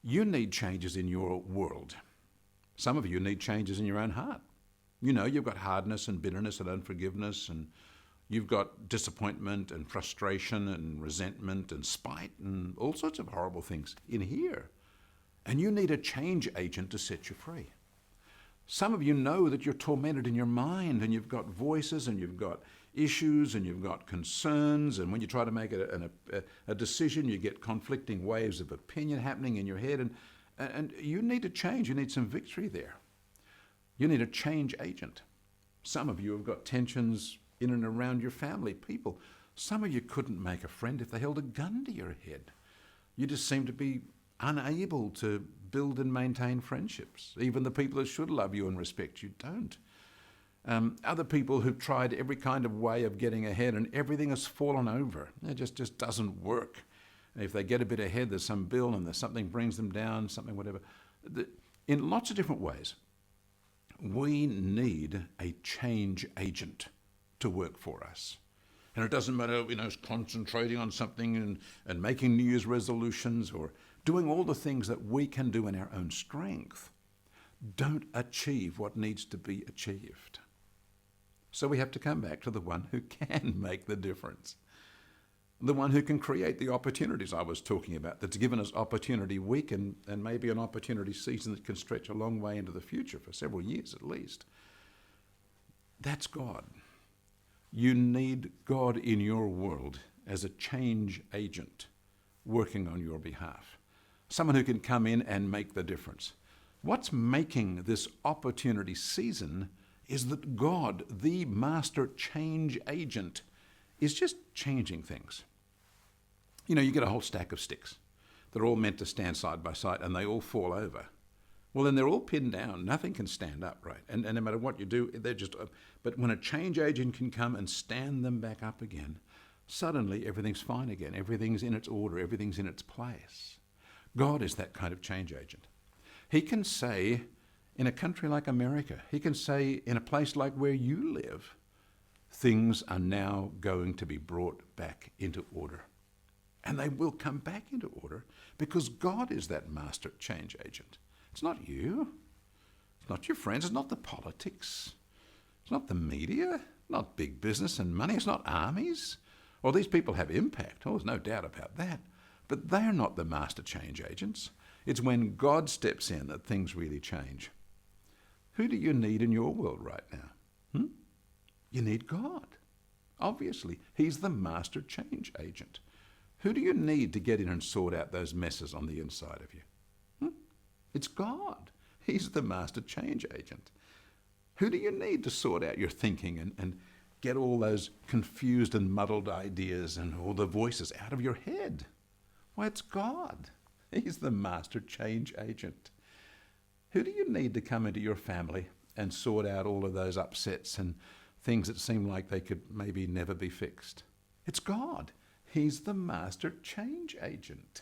You need changes in your world. Some of you need changes in your own heart. You know, you've got hardness and bitterness and unforgiveness, and you've got disappointment and frustration and resentment and spite and all sorts of horrible things in here. And you need a change agent to set you free. Some of you know that you're tormented in your mind, and you've got voices and you've got issues and you've got concerns, and when you try to make a decision, you get conflicting waves of opinion happening in your head, and you need to change. You need some victory there. You need a change agent. Some of you have got tensions in and around your family, people. Some of you couldn't make a friend if they held a gun to your head. You just seem to be unable to build and maintain friendships. Even the people that should love you and respect you don't. Other people who've tried every kind of way of getting ahead and everything has fallen over. It just doesn't work. If they get a bit ahead, there's some bill and there's something brings them down, something whatever. In lots of different ways, we need a change agent to work for us. And it doesn't matter, concentrating on something and making New Year's resolutions or doing all the things that we can do in our own strength don't achieve what needs to be achieved. So we have to come back to the one who can make the difference. The one who can create the opportunities I was talking about, that's given us opportunity week and maybe an opportunity season that can stretch a long way into the future for several years at least. That's God. You need God in your world as a change agent working on your behalf. Someone who can come in and make the difference. What's making this opportunity season is that God, the master change agent, is just changing things. You get a whole stack of sticks. They're all meant to stand side by side and they all fall over. Well, then they're all pinned down. Nothing can stand up, right? And no matter what you do, they're just... But when a change agent can come and stand them back up again, suddenly everything's fine again. Everything's in its order. Everything's in its place. God is that kind of change agent. He can say, in a country like America, he can say, in a place like where you live, things are now going to be brought back into order. And they will come back into order because God is that master change agent. It's not you. It's not your friends. It's not the politics. It's not the media. Not big business and money. It's not armies. Well, these people have impact. Oh, there's no doubt about that. But they're not the master change agents. It's when God steps in that things really change. Who do you need in your world right now? You need God. Obviously, he's the master change agent. Who do you need to get in and sort out those messes on the inside of you? It's God. He's the master change agent. Who do you need to sort out your thinking and get all those confused and muddled ideas and all the voices out of your head? Why, it's God. He's the master change agent. Who do you need to come into your family and sort out all of those upsets and things that seem like they could maybe never be fixed? It's God. He's the master change agent.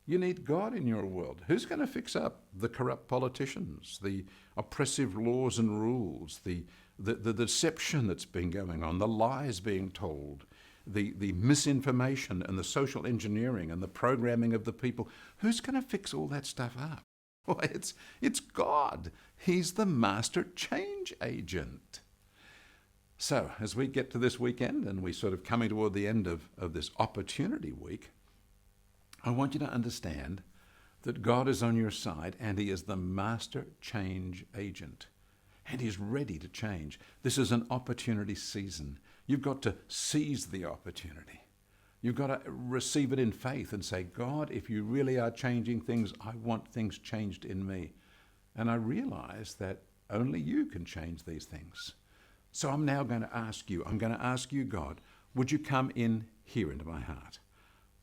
You need God in your world. Who's going to fix up the corrupt politicians, the oppressive laws and rules, the deception that's been going on, the lies being told, the misinformation and the social engineering and the programming of the people? Who's going to fix all that stuff up? Well, it's God. He's the master change agent. So as we get to this weekend and we sort of coming toward the end of this opportunity week, I want you to understand that God is on your side and he is the master change agent. And he's ready to change. This is an opportunity season. You've got to seize the opportunity. You've got to receive it in faith and say, God, if you really are changing things, I want things changed in me. And I realize that only you can change these things. So I'm now going to ask you, God, would you come in here into my heart?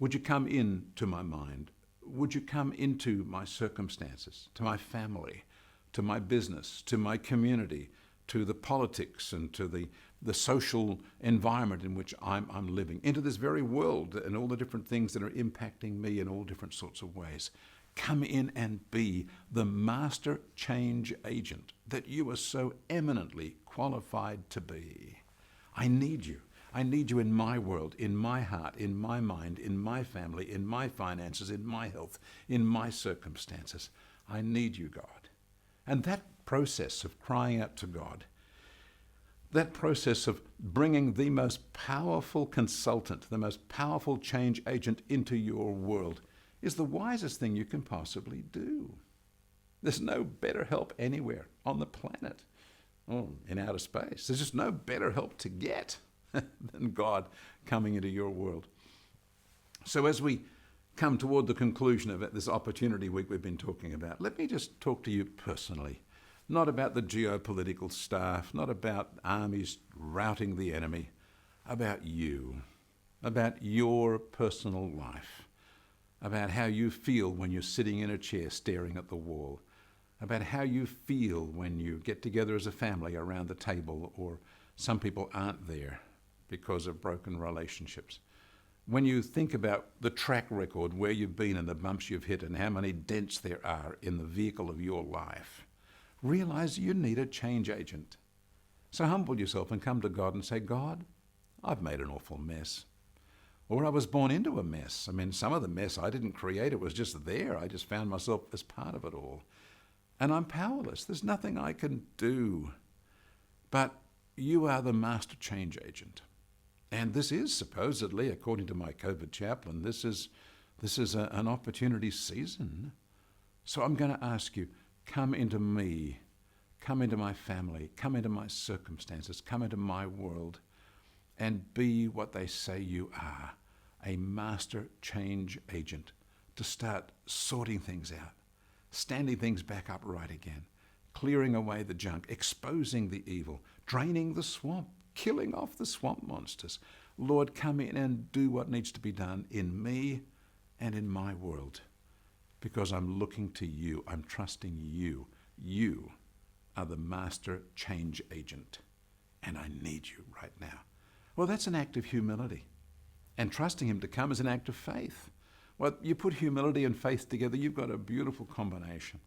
Would you come into my mind? Would you come into my circumstances, to my family, to my business, to my community, to the politics and to the social environment in which I'm living, into this very world and all the different things that are impacting me in all different sorts of ways. Come in and be the master change agent that you are so eminently qualified to be. I need you. I need you in my world, in my heart, in my mind, in my family, in my finances, in my health, in my circumstances. I need you, God. And that process of crying out to God, that process of bringing the most powerful consultant, the most powerful change agent into your world, is the wisest thing you can possibly do. There's no better help anywhere on the planet or in outer space. There's just no better help to get than God coming into your world. So as we come toward the conclusion of this opportunity week we've been talking about, let me just talk to you personally. Not about the geopolitical staff, not about armies routing the enemy, about you, about your personal life, about how you feel when you're sitting in a chair staring at the wall, about how you feel when you get together as a family around the table, or some people aren't there because of broken relationships. When you think about the track record, where you've been and the bumps you've hit and how many dents there are in the vehicle of your life, realize you need a change agent. So humble yourself and come to God and say, God, I've made an awful mess. Or I was born into a mess. I mean, some of the mess I didn't create. It was just there. I just found myself as part of it all. And I'm powerless. There's nothing I can do. But you are the master change agent. And this is supposedly, according to my Covid Chaplain, this is an opportunity season. So I'm going to ask you, come into me, come into my family, come into my circumstances, come into my world, and be what they say you are, a master change agent, to start sorting things out, standing things back upright again, clearing away the junk, exposing the evil, draining the swamp, killing off the swamp monsters. Lord, come in and do what needs to be done in me and in my world, because I'm looking to you. I'm trusting you. You are the master change agent, and I need you right now. Well, that's an act of humility. And trusting him to come is an act of faith. Well, you put humility and faith together, you've got a beautiful combination.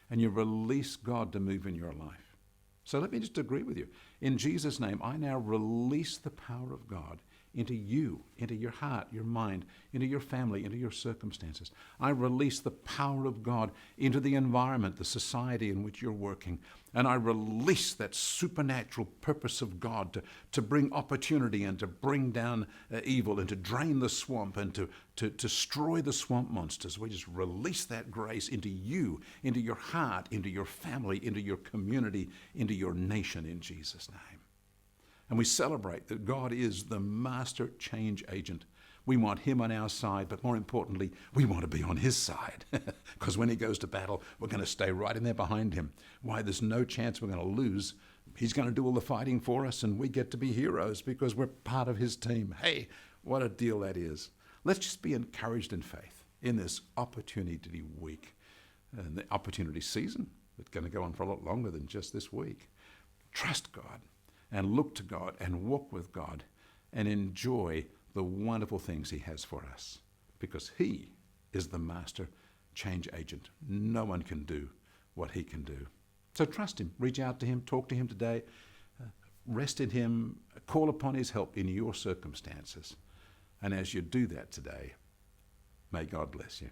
And you release God to move in your life. So let me just agree with you. In Jesus' name, I now release the power of God into you, into your heart, your mind, into your family, into your circumstances. I release the power of God into the environment, the society in which you're working. And I release that supernatural purpose of God to bring opportunity and to bring down evil and to drain the swamp and to destroy the swamp monsters. We just release that grace into you, into your heart, into your family, into your community, into your nation in Jesus' name. And we celebrate that God is the master change agent. We want him on our side, but more importantly, we want to be on his side. Because when he goes to battle, we're going to stay right in there behind him. Why, there's no chance we're going to lose. He's going to do all the fighting for us, and we get to be heroes because we're part of his team. Hey, what a deal that is. Let's just be encouraged in faith in this opportunity week and the opportunity season. It's going to go on for a lot longer than just this week. Trust God. And look to God and walk with God and enjoy the wonderful things he has for us, because he is the master change agent. No one can do what he can do. So trust him, reach out to him, talk to him today, rest in him, call upon his help in your circumstances. And as you do that today, may God bless you.